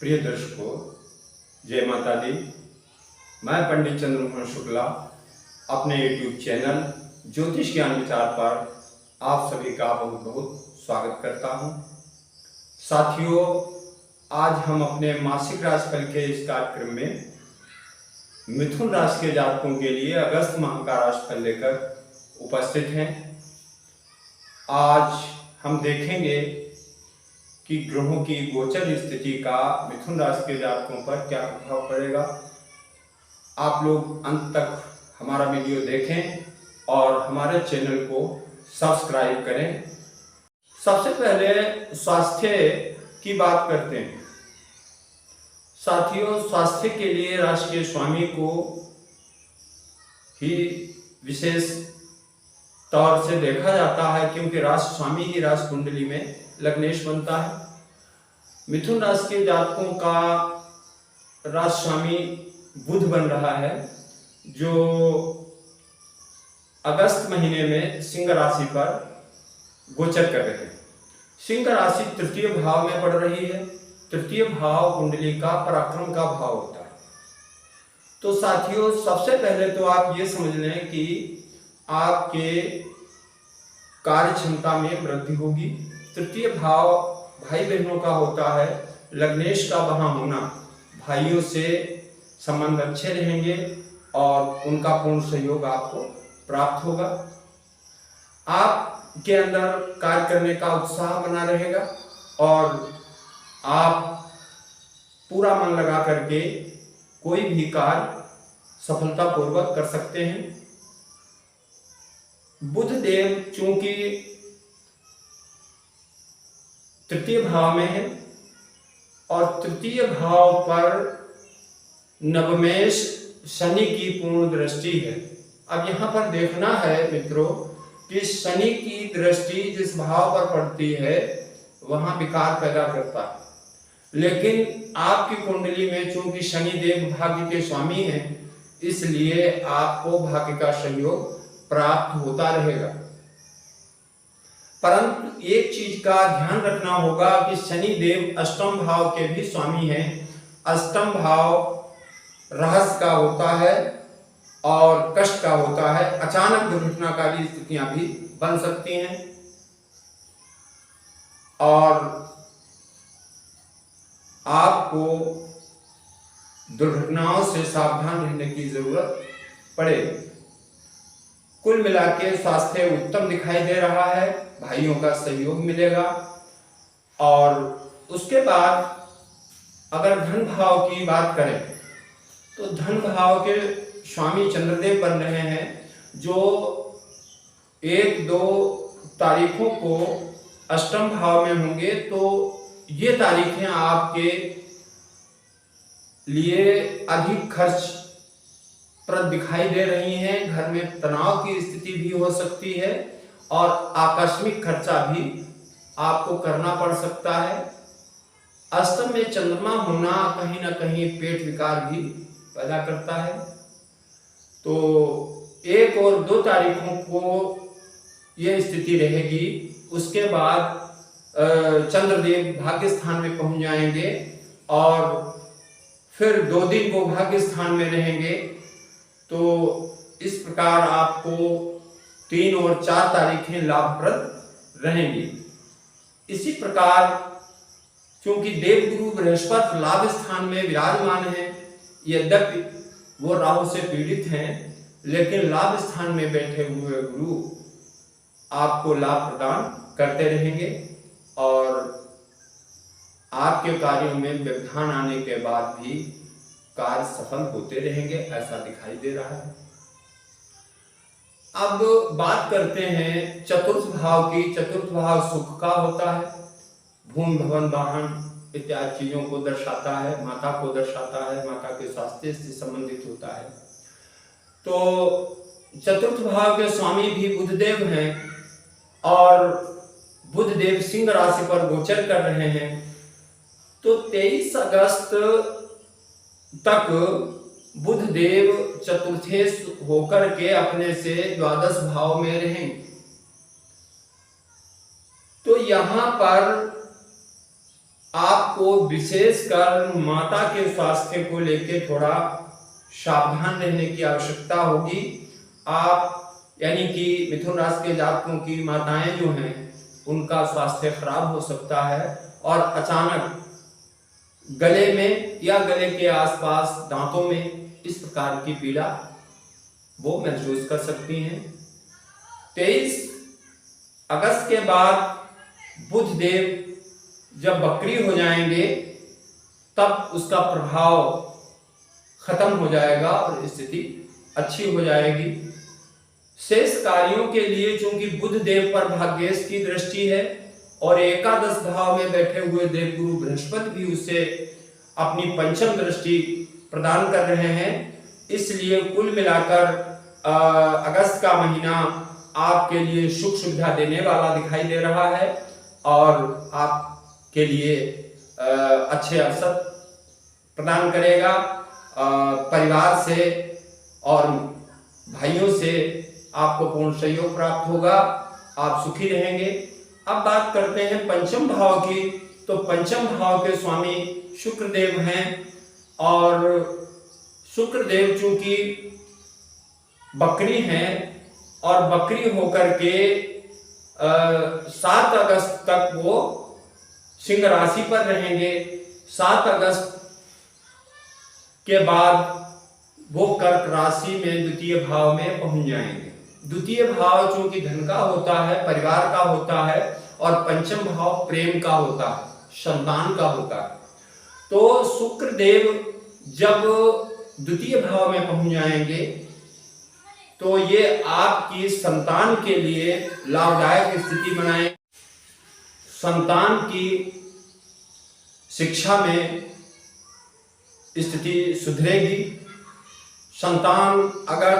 प्रिय दर्शकों, जय माता दी। मैं पंडित चंद्रमोहन शुक्ला अपने YouTube चैनल ज्योतिष ज्ञान विचार पर आप सभी का बहुत बहुत स्वागत करता हूं। साथियों, आज हम अपने मासिक राशिफल के इस कार्यक्रम में मिथुन राशि के जातकों के लिए अगस्त माह का राशिफल लेकर उपस्थित हैं। आज हम देखेंगे कि ग्रहों की गोचर स्थिति का मिथुन राशि के जातकों पर क्या प्रभाव पड़ेगा। आप लोग अंत तक हमारा वीडियो देखें और हमारे चैनल को सब्सक्राइब करें। सबसे पहले स्वास्थ्य की बात करते हैं। साथियों, स्वास्थ्य के लिए राशि के स्वामी को ही विशेष तौर से देखा जाता है, क्योंकि राशि स्वामी ही राशि कुंडली में लग्नेश बनता है। मिथुन राशि के जातकों का राशि स्वामी बुध बन रहा है, जो अगस्त महीने में सिंह राशि पर गोचर कर रहे हैं। सिंह राशि तृतीय भाव में पड़ रही है। तृतीय भाव कुंडली का पराक्रम का भाव होता है। तो साथियों, सबसे पहले तो आप ये समझ लें कि आपके कार्य क्षमता में वृद्धि होगी। तृतीय भाव भाई बहनों का होता है। लग्नेश का वहां होना, भाइयों से संबंध अच्छे रहेंगे और उनका पूर्ण सहयोग आपको प्राप्त होगा। आपके अंदर कार्य करने का उत्साह बना रहेगा और आप पूरा मन लगा करके कोई भी कार्य सफलतापूर्वक कर सकते हैं। बुध देव चूंकि तृतीय भाव में है और तृतीय भाव पर नवमेश शनि की पूर्ण दृष्टि है। अब यहां पर देखना है मित्रों कि शनि की दृष्टि जिस भाव पर पड़ती है वहां विकार पैदा करता है, लेकिन आपकी कुंडली में चूंकि शनि देव भाग्य के स्वामी हैं, इसलिए आपको भाग्य का संयोग प्राप्त होता रहेगा। परंतु एक चीज का ध्यान रखना होगा कि शनि देव अष्टम भाव के भी स्वामी हैं। अष्टम भाव रहस्य का होता है और कष्ट का होता है। अचानक दुर्घटनाकारी स्थितियां भी बन सकती हैं और आपको दुर्घटनाओं से सावधान रहने की जरूरत पड़ेगी। कुल मिलाकर स्वास्थ्य उत्तम दिखाई दे रहा है, भाइयों का सहयोग मिलेगा। और उसके बाद अगर धन भाव की बात करें तो धन भाव के स्वामी चंद्रदेव बन रहे हैं, जो 1-2 तारीखों को अष्टम भाव में होंगे। तो ये तारीखें आपके लिए अधिक खर्च प्रद दिखाई दे रही हैं। घर में तनाव की स्थिति भी हो सकती है और आकस्मिक खर्चा भी आपको करना पड़ सकता है। अष्टम में चंद्रमा होना कहीं ना कहीं पेट विकार भी पैदा करता है। तो 1 और 2 तारीखों को यह स्थिति रहेगी। उसके बाद चंद्रदेव भाग्य स्थान में पहुंच जाएंगे और फिर 2 दिन वो भाग्य स्थान में रहेंगे। तो इस प्रकार आपको 3 और 4 तारीखें लाभप्रद रहेंगी। इसी प्रकार क्योंकि देवगुरु बृहस्पति लाभ स्थान में विराजमान है, यद्यपि वो राहु से पीड़ित हैं, लेकिन लाभ स्थान में बैठे हुए गुरु आपको लाभ प्रदान करते रहेंगे और आपके कार्यों में व्यवधान आने के बाद भी कार्य सफल होते रहेंगे, ऐसा दिखाई दे रहा है। अब बात करते हैं चतुर्थ भाव की। चतुर्थ भाव सुख का होता है, भूमि भवन वाहन इत्यादि चीजों को दर्शाता है, माता को दर्शाता है, माता के स्वास्थ्य से संबंधित होता है। तो चतुर्थ भाव के स्वामी भी बुधदेव हैं और बुधदेव सिंह राशि पर गोचर कर रहे हैं। तो 23 अगस्त तक बुधदेव चतुर्थेश होकर के अपने से द्वादश भाव में रहेंगे। तो यहां पर आपको विशेषकर माता के स्वास्थ्य को लेकर थोड़ा सावधान रहने की आवश्यकता होगी। आप यानी कि मिथुन राशि के जातकों की माताएं जो हैं उनका स्वास्थ्य खराब हो सकता है और अचानक गले में या गले के आसपास दांतों में इस प्रकार की पीड़ा वो महसूस कर सकती हैं। 23 अगस्त के बाद बुध देव जब वक्री हो जाएंगे तब उसका प्रभाव खत्म हो जाएगा और स्थिति अच्छी हो जाएगी। शेष कार्यों के लिए चूंकि बुध देव पर भाग्येश की दृष्टि है और एकादश भाव में बैठे हुए देवगुरु बृहस्पति भी उसे अपनी पंचम दृष्टि प्रदान कर रहे हैं, इसलिए कुल मिलाकर अगस्त का महीना आपके लिए सुख सुविधा देने वाला दिखाई दे रहा है और आपके लिए अच्छे अवसर प्रदान करेगा। परिवार से और भाइयों से आपको पूर्ण सहयोग प्राप्त होगा, आप सुखी रहेंगे। अब बात करते हैं पंचम भाव की, तो पंचम भाव के स्वामी शुक्रदेव हैं और शुक्रदेव चूंकि बकरी हैं और बकरी होकर के 7 अगस्त तक वो सिंह राशि पर रहेंगे। 7 अगस्त के बाद वो कर्क राशि में द्वितीय भाव में पहुंच जाएंगे। द्वितीय भाव चूंकि धन का होता है, परिवार का होता है और पंचम भाव प्रेम का होता है, संतान का होता है। तो शुक्रदेव जब द्वितीय भाव में पहुंच जाएंगे तो ये आपकी संतान के लिए लाभदायक स्थिति बनाए, संतान की शिक्षा में स्थिति सुधरेगी। संतान अगर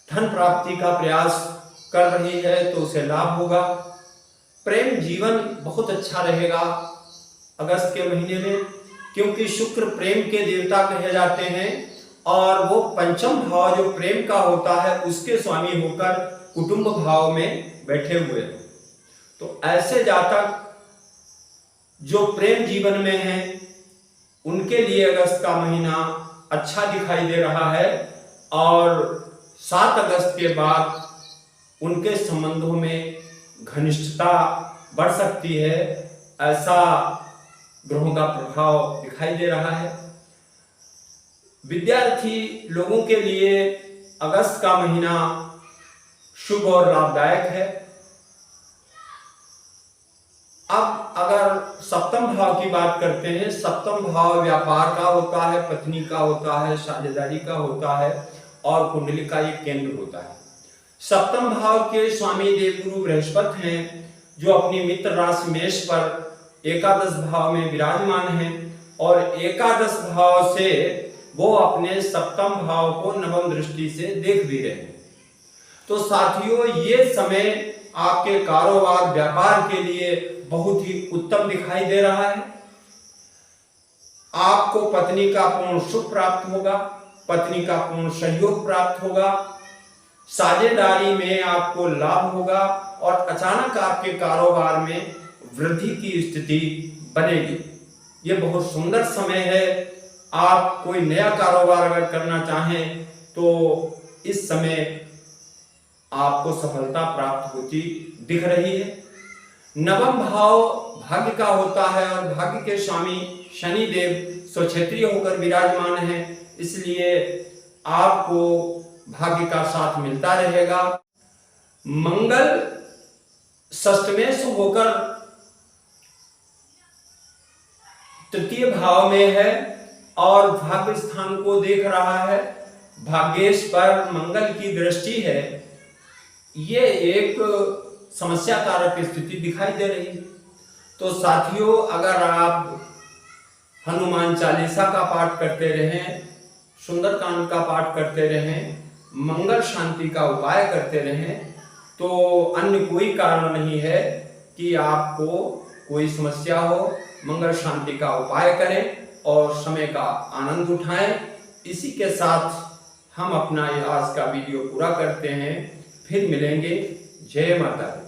धन प्राप्ति का प्रयास कर रही है तो उसे लाभ होगा। प्रेम जीवन बहुत अच्छा रहेगा अगस्त के महीने में, क्योंकि शुक्र प्रेम के देवता कहे जाते हैं और वो पंचम भाव जो प्रेम का होता है उसके स्वामी होकर कुटुंब भाव में बैठे हुए हैं। तो ऐसे जातक जो प्रेम जीवन में हैं उनके लिए अगस्त का महीना अच्छा दिखाई दे रहा है और 7 अगस्त के बाद उनके संबंधों में घनिष्ठता बढ़ सकती है, ऐसा ग्रहों का प्रभाव दिखाई दे रहा है। विद्यार्थी लोगों के लिए अगस्त का महीना शुभ और लाभदायक है। अब अगर सप्तम भाव की बात करते हैं, सप्तम भाव व्यापार का होता है, पत्नी का होता है, साझेदारी का होता है और कुंडली का एक केंद्र होता है। सप्तम भाव के स्वामी देवगुरु बृहस्पति हैं जो अपनी मित्र राशि मेष पर एकादश भाव में विराजमान हैं और एकादश भाव से वो अपने सप्तम भाव को नवम दृष्टि से देख भी रहे हैं। तो साथियों, ये समय आपके कारोबार व्यापार के लिए बहुत ही उत्तम दिखाई दे रहा है। आपको पत्नी का पूर्ण सुख प्राप्त होगा, पत्नी का पूर्ण सहयोग प्राप्त होगा, साझेदारी में आपको लाभ होगा और अचानक आपके कारोबार में वृद्धि की स्थिति बनेगी। ये बहुत सुंदर समय है। आप कोई नया कारोबार अगर करना चाहें तो इस समय आपको सफलता प्राप्त होती दिख रही है। नवम भाव भाग्य का होता है और भाग्य के स्वामी शनि देव स्वक्षेत्रीय होकर विराजमान है, इसलिए आपको भाग्य का साथ मिलता रहेगा। मंगल षष्ठमेश होकर तृतीय भाव में है और भाग्य स्थान को देख रहा है। भाग्येश पर मंगल की दृष्टि है। ये एक समस्या कारक स्थिति दिखाई दे रही है। तो साथियों, अगर आप हनुमान चालीसा का पाठ करते रहें, सुंदरकांड का पाठ करते रहें, मंगल शांति का उपाय करते रहें, तो अन्य कोई कारण नहीं है कि आपको कोई समस्या हो। मंगल शांति का उपाय करें और समय का आनंद उठाएं। इसी के साथ हम अपना आज का वीडियो पूरा करते हैं। फिर मिलेंगे। जय माता दी।